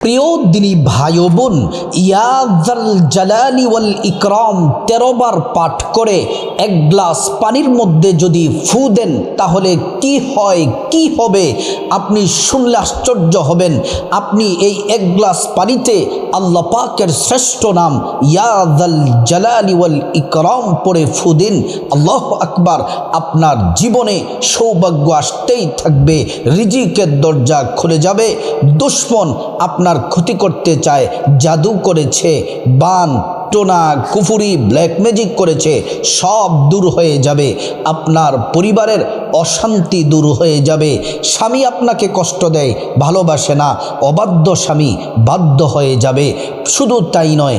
প্রিয় দিনী ভাই ও বোন, ইয়া যাল জালালি ওয়াল ইকরাম 13 বার পাঠ করে এক গ্লাস পানির মধ্যে যদি ফু দেন তাহলে কি হয়, কি হবে আপনি শুনলে আশ্চর্য হবেন। আপনি এই এক গ্লাস পানিতে আল্লাহ পাকের শ্রেষ্ঠ নাম ইয়া যাল জালালি ওয়াল ইকরাম পড়ে ফু দিন, আল্লাহু আকবার। আপনার জীবনে সৌভাগ্য আসতেই থাকবে, রিজিকের দরজা খুলে যাবে। দুশমন আপনার ক্ষতি করতে চায়, জাদু করেছে, বান টোনা কুফুরি ব্ল্যাক ম্যাজিক করেছে, সব দূর হয়ে যাবে। আপনার পরিবারের অশান্তি দূর হয়ে যাবে। স্বামী আপনাকে কষ্ট দেয়, ভালোবাসে না, অবাধ্য স্বামী বাধ্য হয়ে যাবে। শুধু তাই নয়,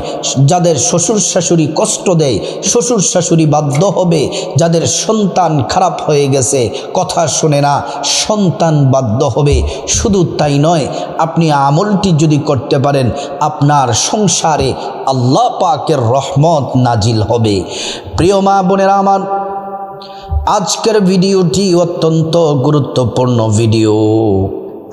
যাদের শ্বশুর শাশুড়ি কষ্ট দেয়, শ্বশুর শাশুড়ি বাধ্য হবে। যাদের সন্তান খারাপ হয়ে গেছে, কথা শোনে না, সন্তান বাধ্য হবে। শুধু তাই নয়, আপনি আমলটি যদি করতে পারেন, আপনার সংসারে আল্লাহ পাকের রহমত নাজিল হবে। প্রিয় মা বোনেরা আমার, আজকের ভিডিওটি অত্যন্ত গুরুত্বপূর্ণ ভিডিও।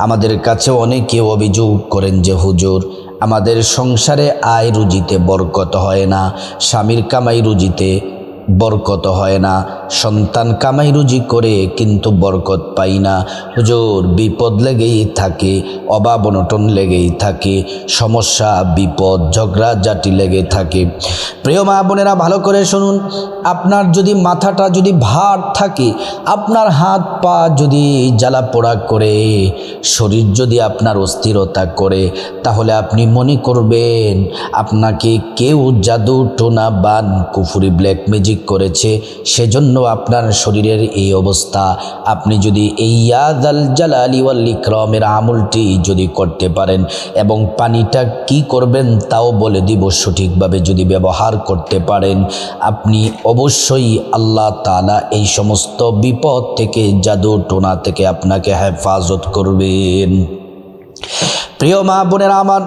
আমাদের কাছে অনেকে অভিযোগ করেন যে হুজুর, আমাদের সংসারে আয় রুজিতে বরকত হয় না, স্বামীর কামাই রুজিতে বরকত হয় না, সন্তান কামাই রুজি করে কিন্তু বরকত পাই না। হুজুর, বিপদ লেগেই থাকে, অভাব অনটন লেগেই থাকে, সমস্যা বিপদ ঝগড়াঝাটি লেগে থাকে। প্রিয় মা বোনেরা, ভালো করে শুনুন। আপনার যদি মাথাটা যদি ভার থাকে, আপনার হাত পা যদি জ্বালা পোড়া করে, শরীর যদি আপনার অস্থিরতা করে, তাহলে আপনি মনে করবেন আপনাকে কেউ জাদু টোনা বান কুফুরি ব্ল্যাক ম্যাজিক করেছে, সেজন্য আপনার শরীরের এই অবস্থা। আপনি যদি এই ইয়া যাল জালালি ওয়াল ইকরামের আমলটি যদি করতে পারেন, এবং পানিটা কি করবেন তাও বলে দিব, সঠিকভাবে যদি ব্যবহার করতে পারেন, আপনি অবশ্যই আল্লাহ তাআলা এই সমস্ত বিপদ থেকে, জাদু টোনা থেকে আপনাকে হেফাজত করবেন। প্রিয় মা বোনেরা আমার,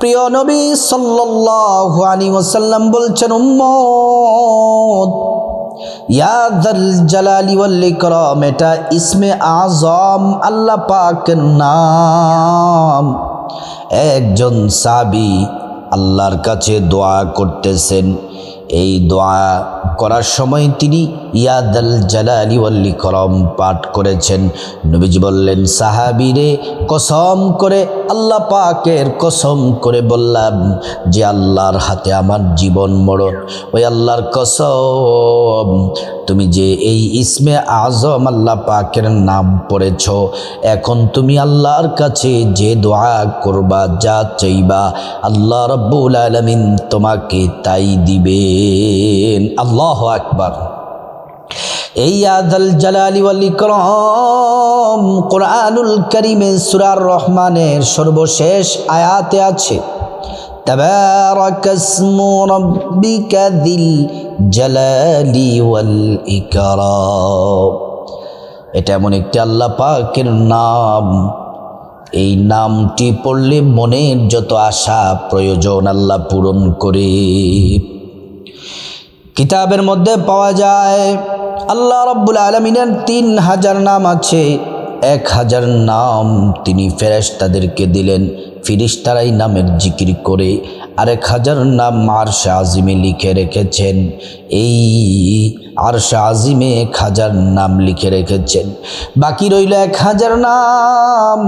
প্রিয় নবী সাল্লাল্লাহু আলাইহি ওয়াসাল্লাম বলছেন, উম্মত, ইয়া যাল জালালি ওয়াল ইকরাম এটা ইসমে আযম, আল্লাহ পাকের নাম। একজন সাহাবী আল্লাহর কাছে দোয়া করতেছেন। এই দোয়া করার সময় তিনি ইয়া যাল জালালি ওয়াল ইকরাম পাঠ করেছেন। নবীজি বললেন, সাহাবীরে, কসম করে আল্লাহ পাকের কসম করে বললাম যে আল্লাহর হাতে আমার জীবন মরণ, ওই আল্লাহর কসম, তুমি যে এই ইসমে আযম আল্লাহ পাকের নাম পড়েছ, এখন তুমি আল্লাহর কাছে যে দোয়া করবা, যা চাইবা, আল্লাহ রাব্বুল আলামিন তোমাকে তাই দিবেন। আল্লাহু আকবার। এই ইয়া যাল জালালি ওয়াল ইকরাম কুরআনুল কারীমে সূরা রহমানের সর্বশেষ আয়াতে আছে, তাবারাকাসমু রাব্বিকা যিল জালালি ওয়াল ইকরাম। এটা এমন একটি আল্লাহ পাকের নাম, এই নামটি পড়লে মনের যত আশা প্রয়োজন আল্লাহ পূরণ করে। কিতাবের মধ্যে পাওয়া যায় আল্লাহ রাব্বুল আলামিনের 3000 নাম আছে। 1000 নাম তিনি ফেরেশতাদেরকে দিলেন, ফেরেশতারাই নামের জিকির করে। আর 1000 নাম আরশে আজিমে লিখে রেখেছেন। এই আরশে আজিমে 1000 নাম লিখে রেখেছেন, বাকি রইল 1000 নাম।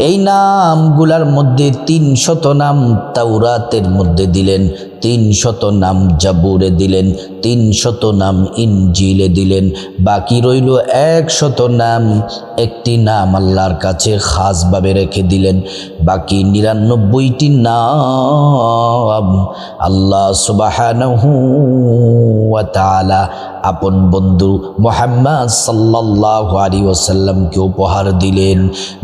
এই নামগুলার মধ্যে 300 নাম তাওরাতের মধ্যে দিলেন, 300 নাম জাবুরে দিলেন, 300 নাম ইনজিলে দিলেন, বাকি রইল 100 নাম। একটি নাম আল্লাহর কাছে খাসভাবে রেখে দিলেন। বাকি 99টি নাম আল্লাহ সুবহানাহু ওয়া তাআলা আপন বন্ধু মুহাম্মদ সাল্লাল্লাহু আলাইহি ওয়াসাল্লামকে উপহার দিলেন।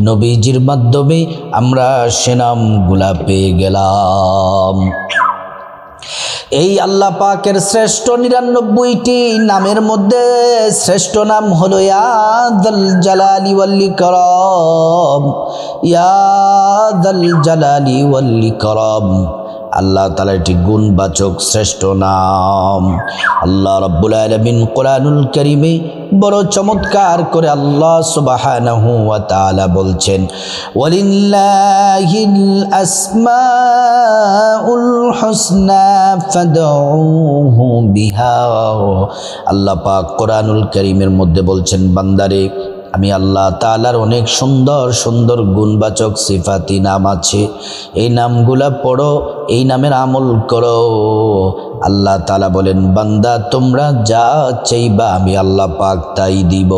নবীজির মাধ্যমে আমরা সে নামগুলা পেয়ে গেলাম। এই আল্লাহ পাকের শ্রেষ্ঠ 99টি নামের মধ্যে শ্রেষ্ঠ নাম হলো ইয়া যাল জালালি ওয়াল ইকরাম। ইয়া যাল জালালি ওয়াল ইকরাম আল্লাহ তাআলা এটি গুণবাচক শ্রেষ্ঠ নাম। আল্লাহ রাব্বুল আলামিন কোরআনুল কারীমে বড় চমৎকার করে আল্লাহ সুবহানাহু ওয়া তাআলা বলছেন, ওয়ালিল্লাহিল আসমাউল হুসনা ফাদউহু বিহা। আল্লাহ পাক কোরআনুল কারীমের মধ্যে বলছেন, বান্দারে আমি আল্লাহ তাআলার অনেক সুন্দর সুন্দর গুণবাচক সিফাতি নাম আছে, এই নামগুলা পড়ো, এই নামের আমল করো। আল্লাহ তাআলা বলেন, বান্দা তোমরা যা চাইবা আমি আল্লাহ পাক তাই দিব।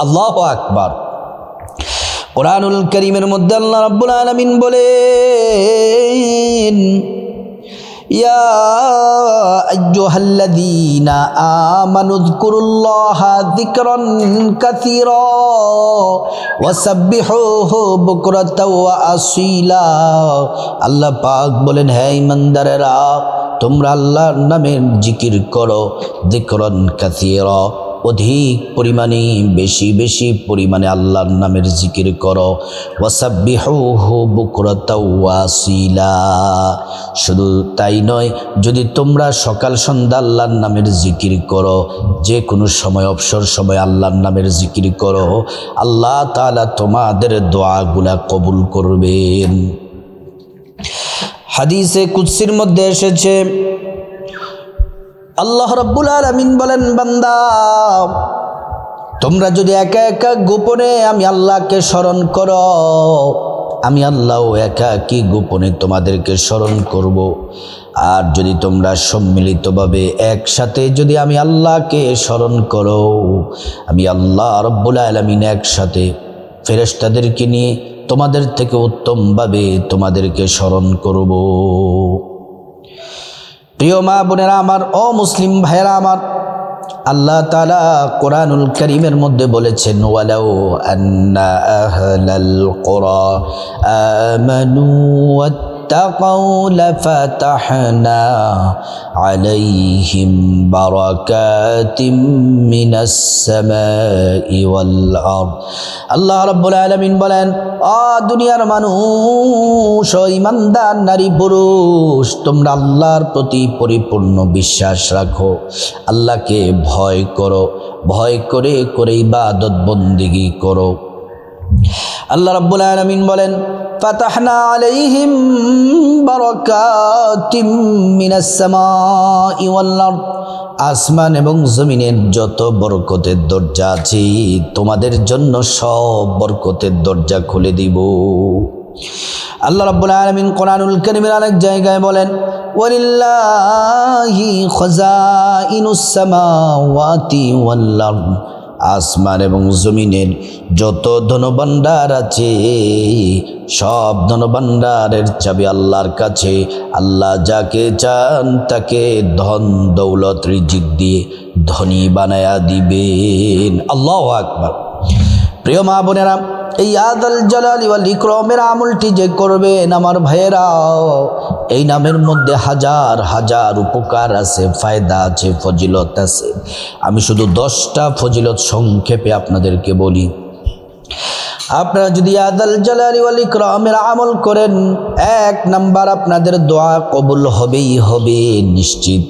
আল্লাহু আকবার। কোরআনুল কারীমের মধ্যে আল্লাহ রাব্বুল আলামিন বলেন, ইয়া আইয়ুহাল্লাযীনা আমানু যকুরুল্লাহা যিকরান কাসীরা ওয়াসাব্বিহুহু বুকরাতাও ওয়া আসীলা। আল্লাহ পাক বলেন, হে ঈমানদারেরা তোমরা আল্লাহর নামের জিকির করো, যিকরান কাসীরা, অধিক পরিমাণে বেশি বেশি পরিমাণে আল্লাহর নামের জিকির করো। ওয়াসাব্বিহুহু বুকরাতাও ওয়া আসীলা। শুধু তাই নয়, যদি তোমরা সকাল সন্ধ্যা আল্লাহর নামের জিকির করো, যে কোনো সময় অবসর সময় আল্লাহর নামের জিকির করো, আল্লাহ তাআলা তোমাদের দোয়াগুলা কবুল করবেন। হাদিসে কুদসির মধ্যে এসেছে, আল্লাহ রাব্বুল আলামিন বলেন, বান্দা তোমরা যদি একা একা গোপনে আমি আল্লাহকে স্মরণ করো, আমি আল্লাহও একাকী গোপনে তোমাদেরকে স্মরণ করব। আর যদি তোমরা সম্মিলিতভাবে একসাথে যদি আমি আল্লাহকে স্মরণ করো, আমি আল্লাহ রাব্বুল আলামিন একসাথে ফেরেশতাদেরকে নিয়ে তোমাদের থেকে উত্তমভাবে তোমাদেরকে স্মরণ করব। প্রিয় মা বোনেরা আমার, ও মুসলিম ভাইয়েরা আমার, আল্লাহ তাআলা কোরআনুল কারীমের মধ্যে বলেছেন, ওয়ালাউ আন্না আহলাল কুরা আমানু ওয়াত্তাকাউ লাফাতাহনা আলাইহিম বারাকাতিম মিনাস সামাই ওয়াল আরদ। আল্লাহ রাব্বুল আলামিন বলেন, দুনিয়ার মানুষ, ঈমানদার নারী পুরুষ, তোমরা আল্লাহর প্রতি পরিপূর্ণ বিশ্বাস রাখো, আল্লাহকে ভয় করো, ভয় করে করে ইবাদত বন্দেগী করো। আল্লাহ রাব্বুল আলামিন বলেন, ফাতাহনা আলাইহিম বারাকাতিম মিনাস সামাই ওয়াল আরদ। আসমান এবং জমিনের যত বরকতের দরজা আছে তোমাদের জন্য সব বরকতের দরজা খুলে দিব। আল্লাহ রাব্বুল আলামিন কোরআনুল কারীমের আরেক জায়গায় বলেন, ওয়ালিল্লাহি খাযাইনুস সামাওয়াতি ওয়াল আরদ। আসমান এবং জমিনের যত ধনভাণ্ডার আছে সব ধনভাণ্ডারের চাবি আল্লাহর কাছে। আল্লাহ যাকে চান তাকে ধন দৌলত রিজিক দিয়ে ধনী বানায়া দিবেন। আল্লাহু আকবার। প্রিয় মা বোনেরা, এই আদাল জালালি ওয়াল ইকরামের আমলটি যে করবেন আমার ভাইয়েরা, এই নামের মধ্যে হাজার হাজার উপকার আছে, ফায়দা আছে, ফজিলত আছে। আমি শুধু 10টা ফজিলত সংক্ষেপে আপনাদেরকে বলি। আপনারা যদি আদাল জালালি ওয়াল ইকরামের আমল করেন, 1 নাম্বার আপনাদের দোয়া কবুল হবেই হবে নিশ্চিত।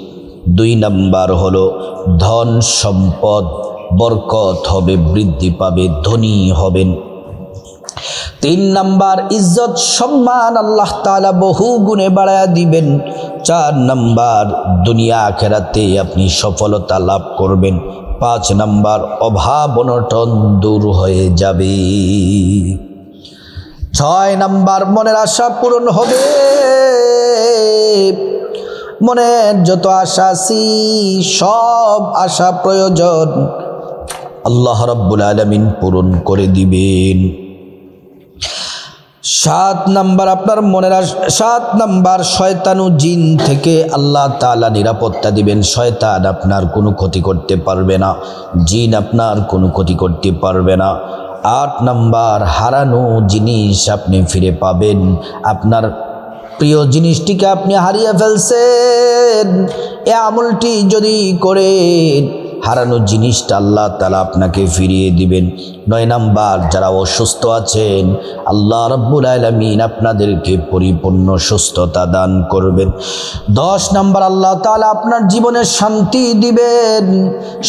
2 নাম্বার হলো ধন সম্পদ বরকত হবে, বৃদ্ধি পাবে, ধনী হবেন। 3 নাম্বার ইজ্জত সম্মান আল্লাহ তাআলা বহু গুণে বাড়ায়া দিবেন। 4 নাম্বার দুনিয়া আখিরাতে আপনি সফলতা লাভ করবেন। 5 নাম্বার অভাব অনটন দূর হয়ে যাবে। 6 নাম্বার মনের আশা পূরণ হবে। মনের যত আশা আছে সব আশা প্রয়োজন আল্লাহ রাব্বুল আলামিন পূরণ করে দিবেন। 7 নাম্বার আপনার মনের 7 নাম্বার শয়তান ও জিন থেকে আল্লাহ তাআলা নিরাপত্তা দিবেন। শয়তান আপনার কোনো ক্ষতি করতে পারবে না, জিন আপনার কোনো ক্ষতি করতে পারবে না। 8 নাম্বার হারানো জিনিস আপনি ফিরে পাবেন। আপনার প্রিয় জিনিসটিকে আপনি হারিয়ে ফেলছেন, এই আমলটি যদি করেন হারানো জিনিসটা আল্লাহ তাআলা আপনাকে ফিরিয়ে দিবেন। 9 নাম্বার, যারা অসুস্থ আছেন আল্লাহ রাব্বুল আলামিন আপনাদেরকে পরিপূর্ণ সুস্থতা দান করবেন। 10 নাম্বার, আল্লাহ তাআলা আপনার জীবনে শান্তি দিবেন।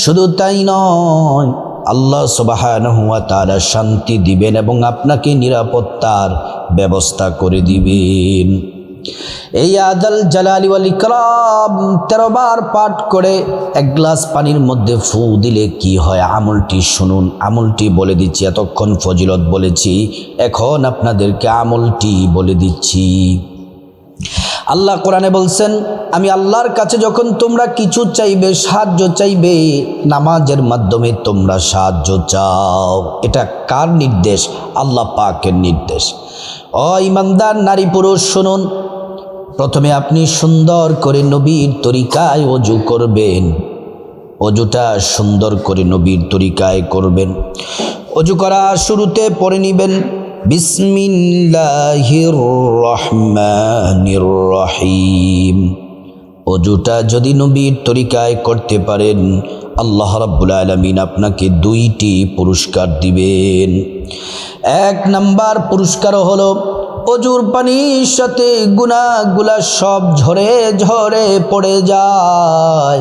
শুধু তাই নয়, আল্লাহ সুবহানাহু ওয়া তাআলা শান্তি দিবেন এবং আপনাকে নিরাপত্তার ব্যবস্থা করে দিবেন। এই আদাল জালালি ওয়াল ইকরাম 13 বার পাঠ করে এক গ্লাস পানির মধ্যে ফু দিলে কি হয় আমলটি শুনুন। আমলটি বলে দিচ্ছি, এতক্ষণ ফজিলত বলেছি, এখন আপনাদেরকে আমলটি বলে দিচ্ছি। আল্লাহ কোরআনে বলছেন, আমি আল্লাহর কাছে যখন তোমরা কিছু চাইবে, সাহায্য চাইবে, নামাজের মাধ্যমে তোমরা সাহায্য চাও। এটা কার নির্দেশ? আল্লাহ পাকের নির্দেশ। ও ইমানদার নারী পুরুষ শুনুন, প্রথমে আপনি সুন্দর করে নবীর তরিকায় ওযু করবেন। ওযুটা সুন্দর করে নবীর তরিকায় করবেন। ওযু করা শুরুতে পড়ে নেবেন বিসমিল্লাহির রহমানির রহিম। ওযুটা যদি নবীর তরিকায় করতে পারেন আল্লাহ রাব্বুল আলামিন আপনাকে 2টি পুরস্কার দিবেন। 1 নাম্বার পুরস্কার হলো ওযুর পানির সাথে গুনাহগুলা সব ঝরে ঝরে পড়ে যায়।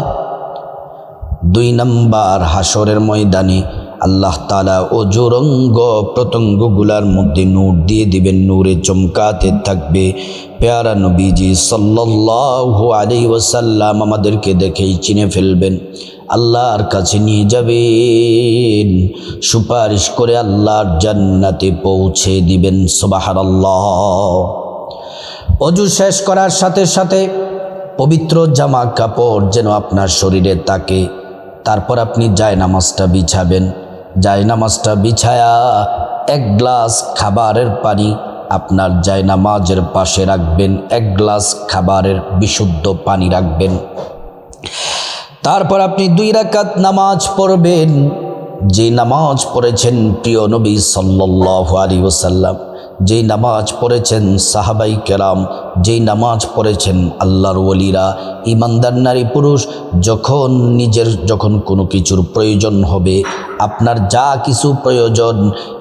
2 নাম্বার, হাসরের ময়দানে আল্লাহ তাআলা ওযুর অঙ্গ প্রত্যঙ্গগুলার মধ্যে নূর দিয়ে দিবেন, নূরে চমকাতে থাকবে। প্যারা নবীজি সাল্লাল্লাহু আলাইহি ওয়াসাল্লাম আমাদেরকে দেখেই চিনে ফেলবেন, আল্লাহর কাছে নিয়ে যাবেন, সুপারিশ করে আল্লাহর জান্নাতে পৌঁছে দিবেন। সুবহানাল্লাহ। ওযু শেষ করার সাথে সাথে পবিত্র জামা কাপড় যেন আপনার শরীরে থাকে। তারপর আপনি জায়নামাজটা বিছাবেন। জায়নামাজটা বিছায়া 1 গ্লাস খাবারের পানি আপনার জায়নামাজের পাশে রাখবেন। 1 গ্লাস খাবারের বিশুদ্ধ পানি রাখবেন। তারপর আপনি 2 রাকাত নামাজ পড়বেন। যে নামাজ পড়েছেন প্রিয় নবী সাল্লাল্লাহু আলাইহি ওয়াসাল্লাম, যেই নামাজ পড়েছেন সাহাবাই কেরাম, যেই নামাজ পড়েছেন আল্লাহর ওলিরা, ইমানদার নারী পুরুষ, যখন কোনো কিছুর প্রয়োজন হবে, আপনার যা কিছু প্রয়োজন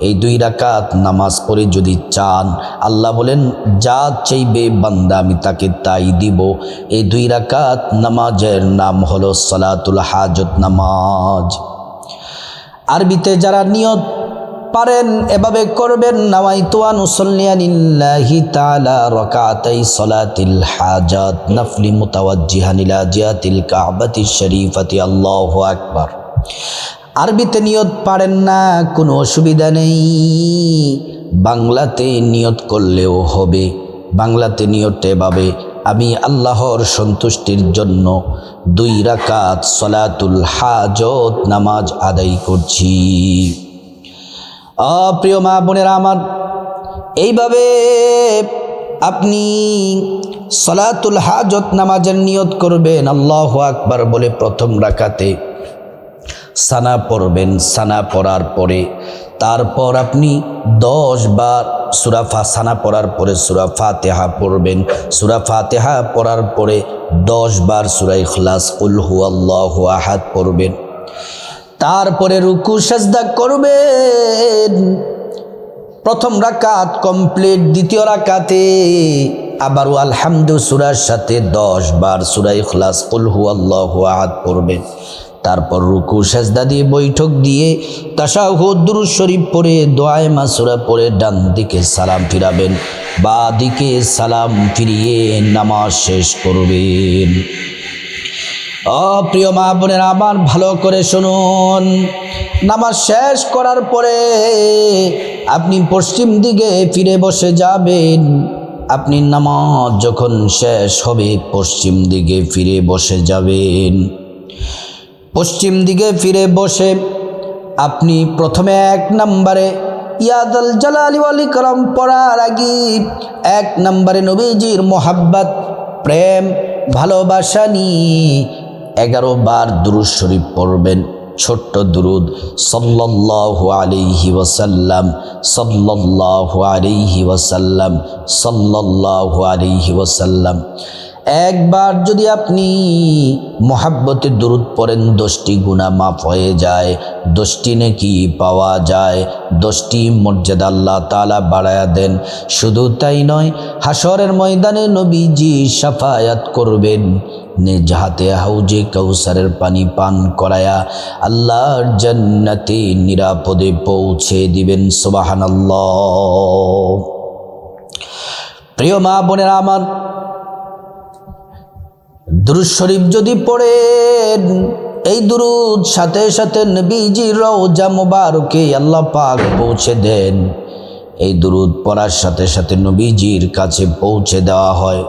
এই 2 রাকাত নামাজ পড়ে যদি চান, আল্লাহ বলেন যা চাইবে বান্দা আমি তাকে তাই দিব। এই 2 রাকাত নামাজের নাম হলো সালাতুল হাজত নামাজ। আরবিতে যারা নিয়ত পারেন এভাবে করবেন, নাওয়াইতু আন উসাল্লিয়া লিল্লাহি তাআলা রাকাতাই সালাতিল হাজাত নাফলি মুতাওয়াজ্জিহান ইলা জিহাতিল কাবাতিশ শরীফাতি, আল্লাহু আকবার। আরবিতে নিয়ত পারেন না, কোনো অসুবিধা নেই, বাংলাতে নিয়ত করলেও হবে। বাংলাতে নিয়ত এভাবে, আমি আল্লাহর সন্তুষ্টির জন্য 2 রাকাত সালাতুল হাজত নামাজ আদায় করছি। প্রিয় মা বোনেরা আমার, এইভাবে আপনি সালাতুল হাজত নামাজের নিয়ত করবেন। আল্লাহু আকবার বলে প্রথম রাকাতে সানা পড়বেন। সানা পড়ার পরে তারপর আপনি 10 বার সানা পড়ার পরে সূরা ফাতিহা পড়বেন। সূরা ফাতিহা পড়ার পরে 10 বার সূরা ইখলাস কুল হুয়াল্লাহু আহাদ পড়বেন। তারপরে রুকু সাজদা করবেন। প্রথম রাকাত কমপ্লিট। দ্বিতীয় রাকাতে আবারও আলহামদু সূরার সাথে 10 বার সূরা ইখলাস কুল হুয়াল্লাহু আহাদ পড়বেন। তারপর রুকু সাজদা দিয়ে বৈঠক দিয়ে তাশাহুদ দুরূদ শরীফ পড়ে দোয়ায়ে মাসুরা পড়ে ডান দিকে সালাম ফিরাবেন, বাঁ দিকে সালাম ফিরিয়ে নামাজ শেষ করবেন। প্রিয় মা বোনেরা আমার, ভালো করে শুনুন। নামাজ শেষ করার পরে আপনি পশ্চিম দিকে ফিরে বসে যাবেন। আপনি নামাজ যখন শেষ হবে পশ্চিম দিকে ফিরে বসে যাবেন। পশ্চিম দিকে ফিরে বসে আপনি প্রথমে 1 নম্বরে ইয়াদাল জালালি ওয়াল ইকরাম পড়ার আগে 1 নম্বরে নবীজির মোহাব্বত, প্রেম, ভালোবাসা নিয়ে 11 বার দুরূদ শরীফ পড়বেন। ছোট্ট দুরূদ, সাল্লাল্লাহু আলাইহি ওয়াসাল্লাম, সাল্লাল্লাহু আলাইহি ওয়াসাল্লাম, সাল্লাল্লাহু আলাইহি ওয়াসাল্লাম। একবার যদি আপনি মহাব্বতে দুরূদ পড়েন 10টি গুনাহ মাফ হয়ে যায়, 10টি নেকি পাওয়া যায়, 10টি মর্যাদা আল্লাহ তাআলা বাড়ায়া দেন। শুধু তাই নয়, হাসরের ময়দানে নবীজি শাফায়াত করবেন, নিজ হাতে হাউজে কাউসারের পানি পান করায়া আল্লাহর জান্নাতে নিরাপদে পৌঁছে দিবেন। সুবহানাল্লাহ। প্রিয় মা বোনেরা আমার, দুরূদ শরীফ যদি পড়েন, এই দুরূদ সাথে সাথে নবীজির রওজা মুবারকে আল্লাহ পাক পৌঁছে দেন। এই দুরূদ পড়ার সাথে সাথে নবীজির কাছে পৌঁছে দেওয়া হয়।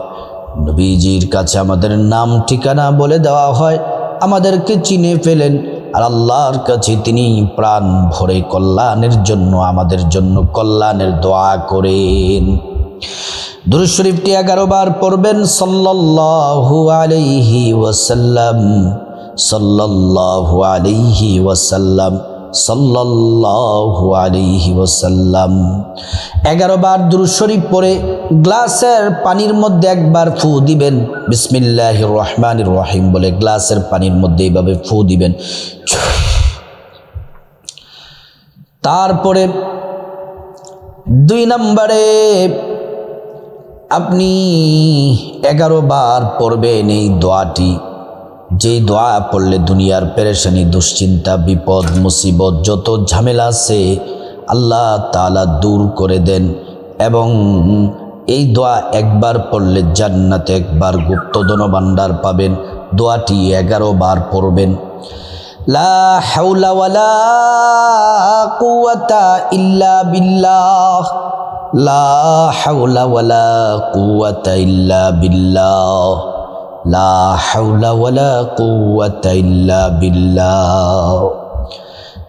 নবীজির কাছে আমাদের নাম ঠিকানা বলে দেওয়া হয়, আমাদেরকে চিনে ফেলেন। আর আল্লাহর কাছে তিনি প্রাণ ভরে কল্যাণের জন্য, আমাদের জন্য কল্যাণের দোয়া করেন। দুরূদ শরীফটি 11 বার পড়বেন। সাল্লাল্লাহু আলাইহি ওয়াসাল্লাম, সাল্লাল্লাহু আলাইহি ওয়াসাল্লাম, সাল্লাল্লাহু আলাইহি ওয়াসাল্লাম। 11 বার দুরূদ শরীফ পড়ে গ্লাসের পানির মধ্যে একবার ফু দিবেন। বিসমিল্লাহির রহমানির রহিম বলে গ্লাসের পানির মধ্যে এইভাবে ফু দিবেন। তারপরে 2 নম্বরে আপনি 11 বার পড়বেন এই দোয়াটি, যেই দোয়া পড়লে দুনিয়ার পেরেশানি, দুশ্চিন্তা, বিপদ, মুসিবত, যত ঝামেলা আছে আল্লাহ তাআলা দূর করে দেন। এবং এই দোয়া একবার পড়লে জান্নাতে একবার গুপ্ত ধনভাণ্ডার পাবেন। দোয়াটি 11 বার পড়বেন। লা হাওলা ওয়ালা কুওয়াতা ইল্লা বিল্লাহ, লা হাওলা ওয়ালা কুওয়াতা ইল্লা বিল্লাহ, লা হাওলা ওয়ালা কুওয়াতা ইল্লা বিল্লাহ।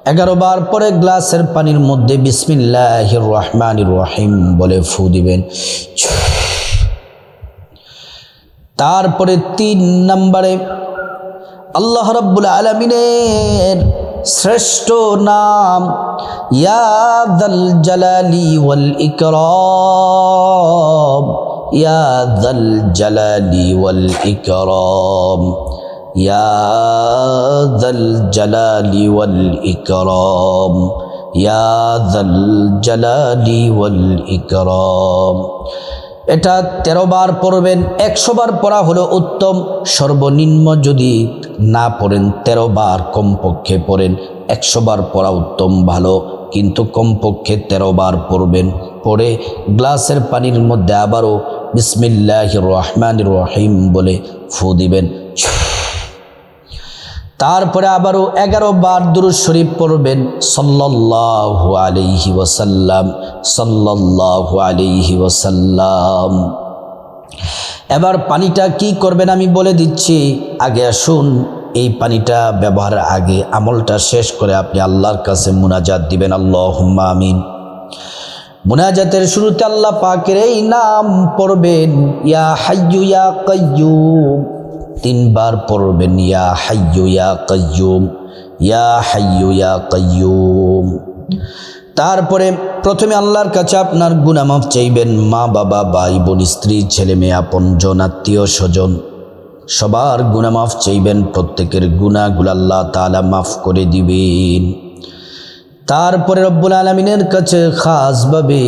11 বার পরে গ্লাসের পানির মধ্যে বিসমিল্লাহির রহমানির রহিম বলে ফু দিবেন। তারপরে 3 নম্বরে আল্লাহ রাব্বুল আলামিনের শ্রেষ্ঠ নাম ইয়া যাল জালালি ওয়াল ইকরাম, ইয়া যাল জালালি ওয়াল ইকরাম, ইয়া যাল জালালি ওয়াল ইকরাম, ইয়া যাল জালালি ওয়াল ইকরাম। এটা 13 বার পড়বেন। 100 বার পড়া হলো উত্তম। সর্বনিম্ন যদি না পড়েন 13 বার কমপক্ষে পড়েন। 100 বার পড়া উত্তম, ভালো, কিন্তু কমপক্ষে 13 বার পড়বেন। পড়ে গ্লাসের পানির মধ্যে আবারও বিসমিল্লাহির রহমানির রহিম বলে ফু দিবেন। তারপরে আবারও 11 বার দুরূদ শরীফ পড়বেন। সাল্লাল্লাহু আলাইহি ওয়াসাল্লাম, সাল্লাল্লাহু আলাইহি ওয়াসাল্লাম। এবার পানিটা কি করবেন আমি বলে দিচ্ছি। আগে আসুন, এই পানিটা ব্যবহারের আগে আমলটা শেষ করে আপনি আল্লাহর কাছে মুনাজাত দিবেন। আল্লাহুম্মা আমিন। মুনাজাতের শুরুতে আল্লাহ পাকের এই নাম পড়বেন, ইয়া হাইয়্যু ইয়া কাইয়্যুম। 3 বার পড়বেন, ইয়া হাইয়্যু ইয়া কাইয়্যুম, ইয়া হাইয়্যু ইয়া কাইয়্যুম। তারপরে প্রথমে আল্লাহর কাছে আপনার গুনাহ মাফ চাইবেন। মা বাবা, ভাই বোন, স্ত্রী, ছেলে মেয়ে, আপনজন, আত্মীয় স্বজন সবার গুনাহ মাফ চাইবেন। প্রত্যেকের গুনাহগুলো আল্লাহ তাআলা মাফ করে দিবেন। তারপরে রব্বুল আলামিনের কাছে খাসভাবে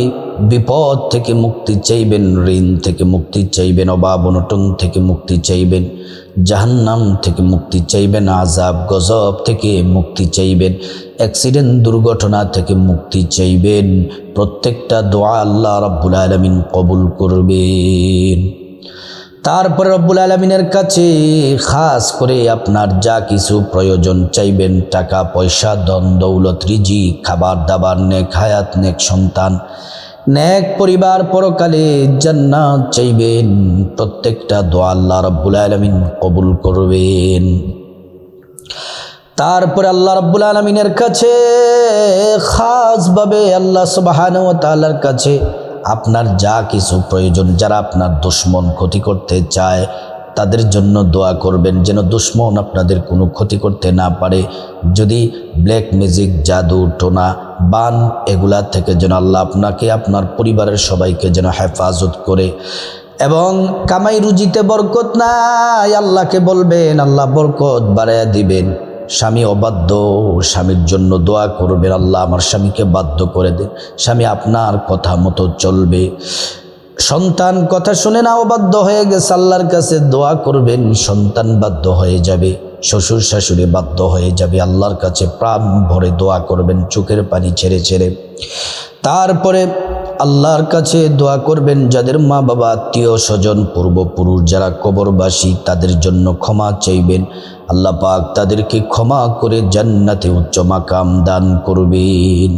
বিপদ থেকে মুক্তি চাইবেন, ঋণ থেকে মুক্তি চাইবেন, অভাব অনটন থেকে মুক্তি চাইবেন, জাহান্নাম থেকে মুক্তি চাইবেন, আযাব গজব থেকে মুক্তি চাইবেন, অ্যাক্সিডেন্ট দুর্ঘটনা থেকে মুক্তি চাইবেন। প্রত্যেকটা দোয়া আল্লাহ রাব্বুল আলামিন কবুল করবেন। তারপরে রব্বুল আলামিনের কাছে খাস করে আপনার যা কিছু প্রয়োজন চাইবেন, টাকা পয়সা, ধন দৌলত, রিজিক, খাবার দাবার, নেক হায়াত, নেক সন্তান, নেক পরিবার, পরকালে জান্নাত চাইবেন। প্রত্যেকটা দোয়া আল্লাহ রাব্বুল আলামিন কবুল করবেন। তারপরে আল্লাহ রাব্বুল আলামিনের কাছে খাসভাবে আল্লাহ সুবহানাহু ওয়া তাআলার কাছে আপনার যা কিছু প্রয়োজন, যারা আপনার দুশমন ক্ষতি করতে চায় তাদের জন্য দোয়া করবেন, যেন দুশমন আপনাদের কোনো ক্ষতি করতে না পারে। যদি ব্ল্যাক ম্যাজিক, জাদু, টোনা, বান এগুলা থেকে যেন আল্লাহ আপনাকে, আপনার পরিবারের সবাইকে যেন হেফাজত করে। এবং কামাই রুজিতে বরকত নাই, আল্লাহকে বলবেন আল্লাহ বরকত বাড়াইয়া দিবেন। স্বামী অবাধ্য, স্বামীর জন্য দোয়া করবেন, আল্লাহ আমার স্বামীকে বাধ্য করে দেন, স্বামী আপনার কথা মতো চলবে। সন্তান কথা শুনে না অবাধ্য হয়ে গেছে, আল্লাহর কাছে দোয়া করবেন, সন্তান বাধ্য হয়ে যাবে, শ্বশুর শাশুড়ি বাধ্য হয়ে যাবে, আল্লাহর কাছে প্রাণ ভরে দোয়া করবেন, চোখের পানি ছেড়ে ছেড়ে। তারপরে আল্লাহর কাছে দোয়া করবেন যাদের মা বাবা, আত্মীয় স্বজন, পূর্বপুরুষ যারা কবরবাসী, তাদের জন্য ক্ষমা চাইবেন। আল্লাহ পাক তাদেরকে ক্ষমা করে জান্নাতে উচ্চ মাকাম দান করবেন।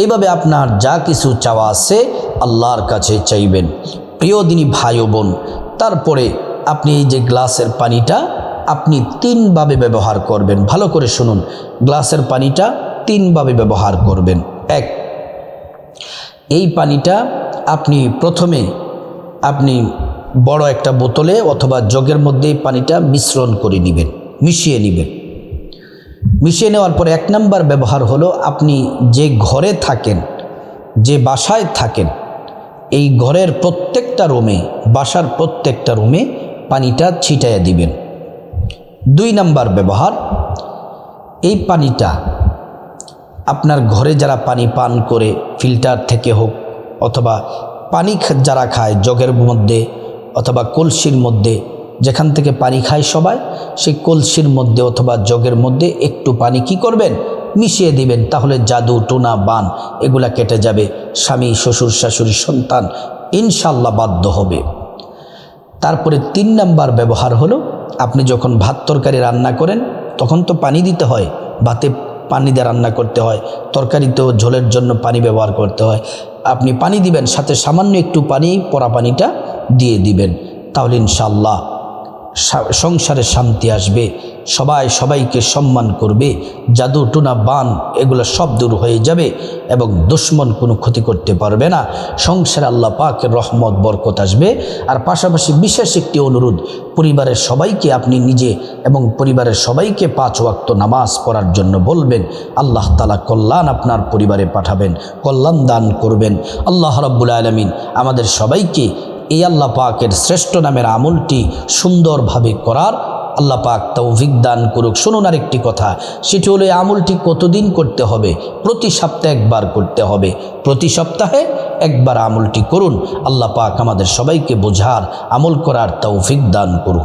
এইভাবে আপনার যা কিছু চাওয়া আছে আল্লাহর কাছে চাইবেন। প্রিয় দিনী ভাই ও বোন, তারপরে আপনি এই যে গ্লাসের পানিটা আপনি তিনভাবে ব্যবহার করবেন। ভালো করে শুনুন, গ্লাসের পানিটা তিনভাবে ব্যবহার করবেন। এক, এই পানিটা আপনি প্রথমে বড় একটা বোতলে অথবা জগের মধ্যে এই পানিটা মিশ্রণ করে নেবেন, মিশিয়ে নেবেন। মিশিয়ে নেওয়ার পরে 1 নাম্বার ব্যবহার হলো, আপনি যে ঘরে থাকেন, যে বাসায় থাকেন, এই ঘরের প্রত্যেকটা রুমে, বাসার প্রত্যেকটা রুমে পানিটা ছিটাইয়া দিবেন। 2 নাম্বার ব্যবহার, এই পানিটা আপনার ঘরে যারা পানি পান করে ফিল্টার থেকে হোক, অথবা পানি যারা খায় জগের মধ্যে অথবা কলসির মধ্যে, যেখান থেকে পানি খায় সবাই, সেই কলসির মধ্যে অথবা জগের মধ্যে একটু পানি কি করবেন, মিশিয়ে দিবেন। তাহলে জাদু টোনা বান এগুলা কেটে যাবে, স্বামী শ্বশুর শাশুড়ি সন্তান ইনশাল্লাহ বাধ্য হবে। তারপরে 3 নাম্বার ব্যবহার হলো, আপনি যখন ভাত তরকারি রান্না করেন তখন তো পানি দিতে হয়, ভাতে পানি দিয়ে রান্না করতে হয়, তরকারিতেও ঝোলের জন্য পানি ব্যবহার করতে হয়। আপনি পানি দিবেন, সাথে সামান্য একটু পানি, পরা পানিটা দিয়ে দিবেন। তাহলে ইনশাআল্লাহ সংসারে শান্তি আসবে, সবাই সবাইকে সম্মান করবে, জাদু টুনা বান এগুলো সব দূর হয়ে যাবে এবং দুশ্মন কোনো ক্ষতি করতে পারবে না। সংসারে আল্লাহ পাকের রহমত বরকত আসবে। আর পাশাপাশি বিশেষ একটি অনুরোধ, পরিবারের সবাইকে আপনি নিজে এবং পরিবারের সবাইকে 5 ওয়াক্ত নামাজ পড়ার জন্য বলবেন। আল্লাহ তাআলা কল্যাণ আপনার পরিবারে পাঠাবেন, কল্যাণ দান করবেন। আল্লাহ রাব্বুল আলামিন আমাদের সবাইকে এই আল্লাহ পাকের শ্রেষ্ঠ নামের আমলটি সুন্দরভাবে করার আল্লাহ পাক তৌফিক দান করুক। শুনুন আরেকটি কথা, সেটি হলো এই আমলটি কতদিন করতে হবে? প্রতি সপ্তাহে একবার করতে হবে। প্রতি সপ্তাহে একবার আমলটি করুন। আল্লাহ পাক আমাদের সবাইকে বোঝার, আমল করার তৌফিক দান করুন।